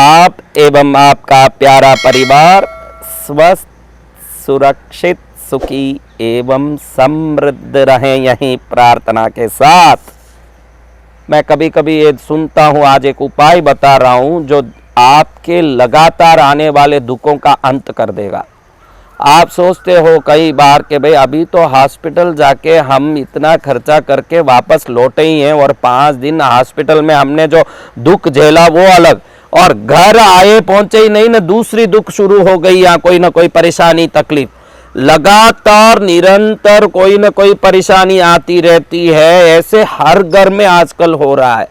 आप एवं आपका प्यारा परिवार स्वस्थ, सुरक्षित, सुखी एवं समृद्ध रहें, यही प्रार्थना के साथ मैं कभी कभी ये सुनता हूँ, आज एक उपाय बता रहा हूँ जो आपके लगातार आने वाले दुखों का अंत कर देगा। आप सोचते हो कई बार कि भाई अभी तो हॉस्पिटल जाके हम इतना खर्चा करके वापस लौटे ही हैं और 5 दिन हॉस्पिटल में हमने जो दुख झेला वो अलग, और घर आए पहुंचे ही नहीं ना दूसरी दुख शुरू हो गई, या कोई ना कोई परेशानी तकलीफ, लगातार निरंतर कोई ना कोई परेशानी आती रहती है। ऐसे हर घर में आजकल हो रहा है।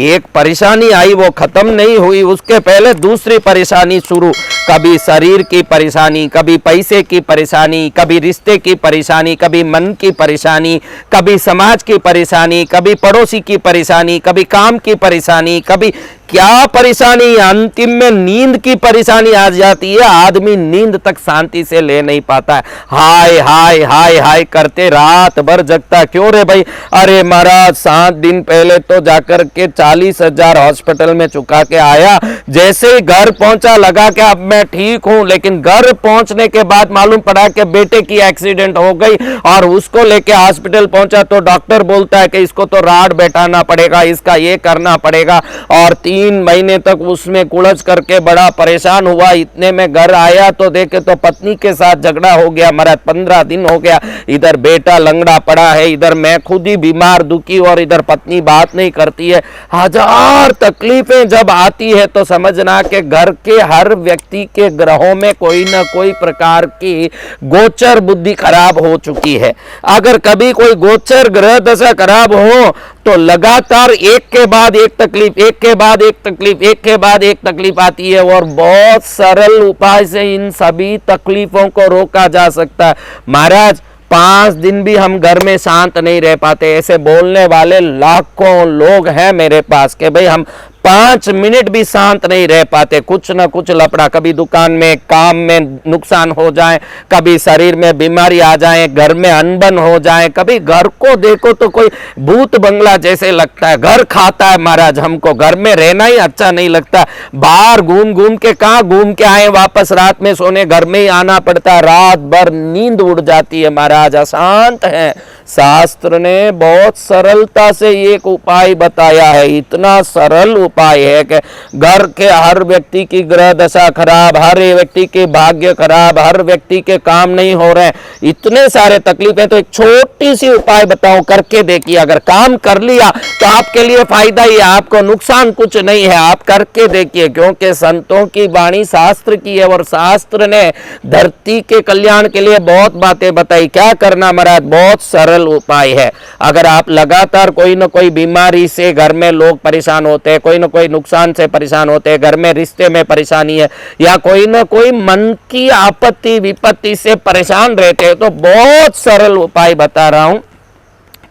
एक परेशानी आई वो खत्म नहीं हुई, उसके पहले दूसरी परेशानी शुरू। कभी शरीर की परेशानी, कभी पैसे की परेशानी, कभी रिश्ते की परेशानी, कभी मन की परेशानी, कभी समाज की परेशानी, कभी पड़ोसी की परेशानी, कभी काम की परेशानी, कभी क्या परेशानी, अंतिम में नींद की परेशानी आ जाती है। आदमी नींद तक शांति से ले नहीं पाता है। हाय हाय हाय हाय करते रात भर जगता क्यों रे भाई? अरे महाराज 7 दिन पहले तो जाकर के 40,000 हॉस्पिटल में चुका के आया, जैसे ही घर पहुंचा लगा कि अब मैं ठीक हूं, लेकिन घर पहुंचने के बाद मालूम पड़ा कि बेटे की एक्सीडेंट हो गई और उसको लेके हॉस्पिटल पहुंचा तो डॉक्टर बोलता है कि इसको तो राड बैठाना पड़ेगा, इसका ये करना पड़ेगा, और 3 महीने तक उसमें कुड़ज करके बड़ा परेशान हुआ। इतने में घर आया तो देखे तो पत्नी के साथ झगड़ा हो गया, महाराज 15 दिन हो गया, इधर बेटा लंगड़ा पड़ा है, इधर मैं खुद ही बीमार दुखी, और इधर पत्नी बात नहीं करती है। 1000 तकलीफें जब आती है तो समझना कि घर के हर व्यक्ति के ग्रहों में कोई ना कोई प्रकार की गोचर बुद्धि खराब हो चुकी है। अगर कभी कोई गोचर ग्रह दशा खराब हो तो लगातार एक के बाद एक तकलीफ, एक के बाद एक तकलीफ, एक के बाद एक तकलीफ आती है, और बहुत सरल उपाय से इन सभी तकलीफों को रोका जा सकता है। महाराज 5 दिन भी हम घर में शांत नहीं रह पाते। ऐसे बोलने वाले लाखों लोग हैं मेरे पास कि भाई हम 5 मिनट भी शांत नहीं रह पाते, कुछ ना कुछ लपड़ा, कभी दुकान में काम में नुकसान हो जाए, कभी शरीर में बीमारी आ जाए, घर में अनबन हो जाए, कभी घर को देखो तो कोई भूत बंगला जैसे लगता है, घर खाता है महाराज, हमको घर में रहना ही अच्छा नहीं लगता। बाहर घूम घूम के कहाँ घूम के आए, वापस रात में सोने घर में ही आना पड़ता है, रात भर नींद उड़ जाती है महाराज, अशांत है। शास्त्र ने बहुत सरलता से एक उपाय बताया है, इतना सरल उपाय है कि घर के हर व्यक्ति की ग्रह दशा खराब, हर व्यक्ति के भाग्य खराब, हर व्यक्ति के काम नहीं हो रहे, इतने सारे तकलीफें, तो एक छोटी सी उपाय बताऊं, करके देखिए। अगर काम कर लिया तो आपके लिए फायदा ही है, आपको नुकसान कुछ नहीं है, आप करके देखिए। क्योंकि संतों की वाणी शास्त्र की है और शास्त्र ने धरती के कल्याण के लिए बहुत बातें बताई। क्या करना महाराज? बहुत सरल उपाय है। अगर आप लगातार कोई ना कोई बीमारी से घर में लोग परेशान होते हैं, कोई ना कोई नुकसान से परेशान होते हैं, घर में रिश्ते में परेशानी है, या कोई ना कोई मन की आपत्ति विपत्ति से परेशान रहते हैं, तो बहुत सरल उपाय बता रहा हूं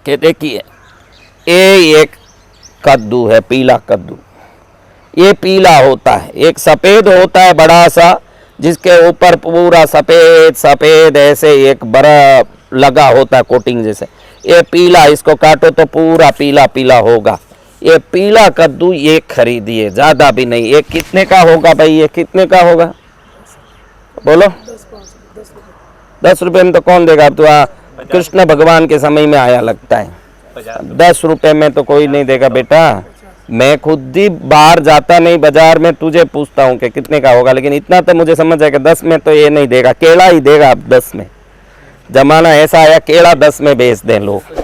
कि देखिए, एक कद्दू है, पीला कद्दू, ये पीला होता है, एक सफेद होता है बड़ा सा, जिसके ऊपर पूरा सफेद सफेद ऐसे एक बर्फ लगा होता है कोटिंग जैसे। ये पीला, इसको काटो तो पूरा पीला पीला होगा। ये पीला कद्दू ये खरीदिए, ज्यादा भी नहीं। ये कितने का होगा भाई? ये कितने का होगा बोलो? 10 रुपए में तो कौन देगा? अब तो कृष्ण भगवान के समय में आया लगता है। 10 रुपए में तो कोई नहीं देगा बेटा। मैं खुद ही बाहर जाता नहीं बाजार में, तुझे पूछता हूँ कि कितने का होगा, लेकिन इतना तो मुझे समझ है कि 10 में तो ये नहीं देगा। केला ही देगा अब 10 में। जमाना ऐसा आया केला 10 में बेच दें लोग,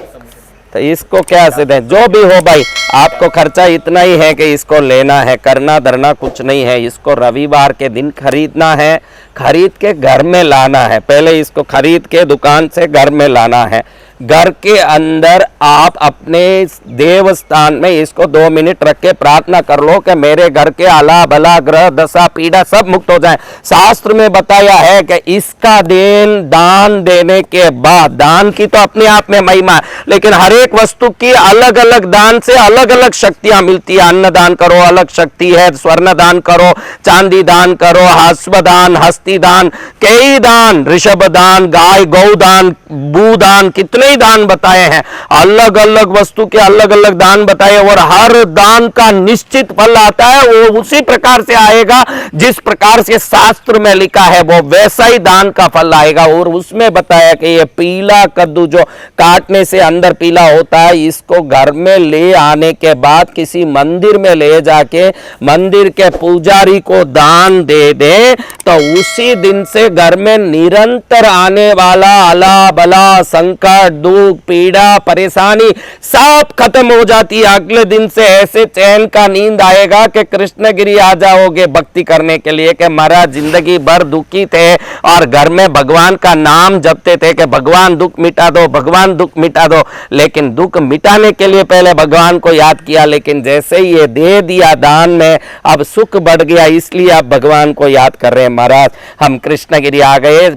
तो इसको क्या से दें? जो भी हो भाई, आपको खर्चा इतना ही है कि इसको लेना है, करना धरना कुछ नहीं है। इसको रविवार के दिन खरीदना है, खरीद के घर में लाना है। पहले इसको खरीद के दुकान से घर में लाना है। घर के अंदर आप अपने देव स्थान में इसको 2 मिनट रख के प्रार्थना कर लो कि मेरे घर के आला भला ग्रह दशा पीड़ा सब मुक्त हो जाए। शास्त्र में बताया है कि इसका दान देने के बाद, दान की तो अपने आप में महिमा है, लेकिन हर एक वस्तु की अलग अलग दान से अलग अलग शक्तियां मिलती है। अन्न दान करो अलग शक्ति है, स्वर्ण दान करो, चांदी दान करो, हस्व दान, हस्ती दान, कई दान, ऋषभ दान, गाय गौ दान, भू दान, कितने ही दान बताए हैं, अलग अलग वस्तु के अलग अलग दान बताए, और हर दान का निश्चित फल आता है, वो उसी प्रकार से आएगा जिस प्रकार से शास्त्र में लिखा है, वो वैसा ही दान का फल आएगा। और उसमें बताया कि ये पीला कद्दू जो काटने से अंदर पीला होता है, इसको घर में ले आने के बाद किसी मंदिर में ले जाके मंदिर के पुजारी को दान दे दे, तो उसी दिन से घर में निरंतर आने वाला अला बला संकट दुख पीड़ा परेशानी सब खत्म हो जाती है। अगले दिन से ऐसे चैन का नींद आएगा कि कृष्णगिरी आ जाओगे भक्ति करने के लिए, कि महाराज जिंदगी भर दुखी थे और घर में भगवान का नाम जपते थे कि भगवान दुख मिटा दो, भगवान दुख मिटा दो, लेकिन दुख मिटाने के लिए पहले भगवान को याद किया, लेकिन जैसे ही ये दे दिया दान में, अब सुख बढ़ गया, इसलिए आप भगवान को याद कर रहे हैं। महाराज हम कृष्णगिरी आ गए,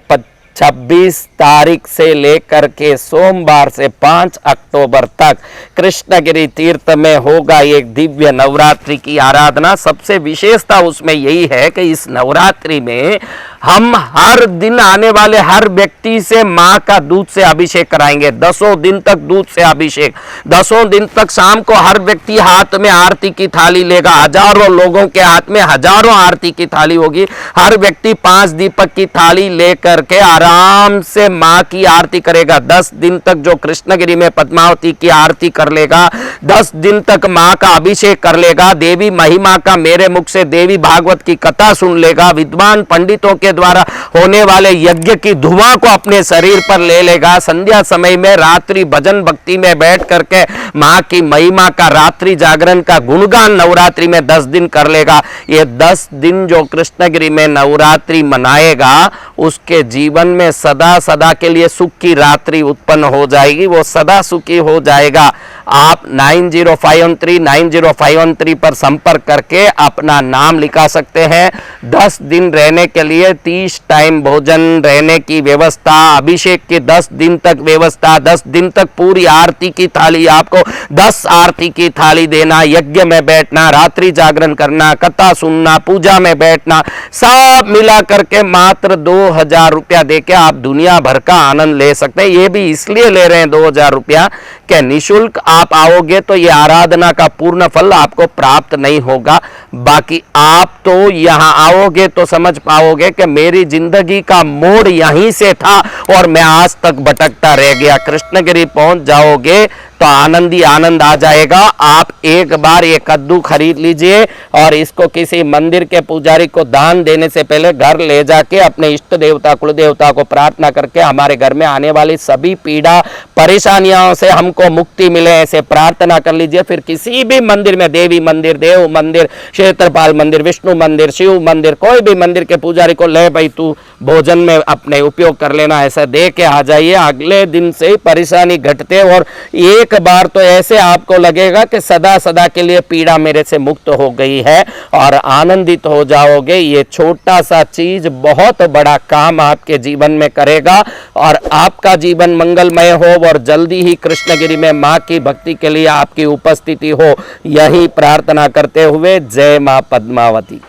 26 तारीख से लेकर के सोमवार से 5 अक्टूबर तक कृष्णगिरी तीर्थ में होगा एक दिव्य नवरात्रि की आराधना। सबसे विशेषता उसमें यही है कि इस नवरात्रि में हम हर दिन आने वाले हर व्यक्ति से मां का दूध से अभिषेक कराएंगे। 10 दिन तक दूध से अभिषेक, 10 दिन तक शाम को हर व्यक्ति हाथ में आरती की थाली लेगा, हजारों लोगों के हाथ में हजारों आरती की थाली होगी, हर व्यक्ति 5 दीपक की थाली लेकर के आराम से मां की आरती करेगा। 10 दिन तक जो कृष्णगिरी में पद्मावती की आरती कर लेगा, 10 दिन तक मां का अभिषेक कर लेगा, देवी महिमा का मेरे मुख से देवी भागवत की कथा सुन लेगा, विद्वान पंडितों के द्वारा होने वाले यज्ञ की धुआं को अपने शरीर पर ले लेगा, संध्या समय में रात्रि भजन भक्ति में बैठ करके मां की महिमा का रात्रि जागरण का गुणगान नवरात्रि में 10 दिन कर लेगा। ये 10 दिन जो कृष्णगिरी में नवरात्रि मनाएगा, उसके जीवन में सदा सदा के लिए सुख की रात्रि उत्पन्न हो जाएगी, वो सदा सुखी हो जाएगा। आप 9051390513 पर संपर्क करके अपना नाम लिखा सकते हैं। 10 दिन रहने के लिए 30 टाइम भोजन, रहने की व्यवस्था, अभिषेक की 10 दिन तक व्यवस्था, 10 दिन तक पूरी आरती की थाली, आपको 10 आरती की थाली देना, यज्ञ में बैठना, रात्रि जागरण करना, कथा सुनना, पूजा में बैठना, सब मिला करके मात्र 2000 रुपया देके आप दुनिया भर का आनंद ले सकते हैं। ये भी इसलिए ले रहे हैं 2000 रुपया कि निःशुल्क आप आओगे तो ये आराधना का पूर्ण फल आपको प्राप्त नहीं होगा। बाकी आप तो यहां आओगे तो समझ पाओगे कि मेरी जिंदगी का मोड़ यहीं से था और मैं आज तक भटकता रह गया। कृष्णगिरी पहुंच जाओगे तो आनंद ही आनंद आ जाएगा। आप एक बार ये कद्दू खरीद लीजिए और इसको किसी मंदिर के पुजारी को दान देने से पहले घर ले जाके अपने इष्ट देवता कुल देवता को प्रार्थना करके हमारे घर में आने वाली सभी पीड़ा परेशानियों से हमको मुक्ति मिले, ऐसे प्रार्थना कर लीजिए। फिर किसी भी मंदिर में, देवी मंदिर, देव मंदिर, क्षेत्रपाल मंदिर, विष्णु मंदिर, शिव मंदिर, कोई भी मंदिर के पुजारी को ले भाई तू भोजन में अपने उपयोग कर लेना, ऐसा दे के आ जाइए। अगले दिन से ही परेशानी घटते और एक बार तो ऐसे आपको लगेगा कि सदा सदा के लिए पीड़ा मेरे से मुक्त हो गई है और आनंदित हो जाओगे। ये छोटा सा चीज बहुत बड़ा काम आपके जीवन में करेगा और आपका जीवन मंगलमय हो और जल्दी ही कृष्णगिरी में मां की भक्ति के लिए आपकी उपस्थिति हो, यही प्रार्थना करते हुए जय मां पद्मावती।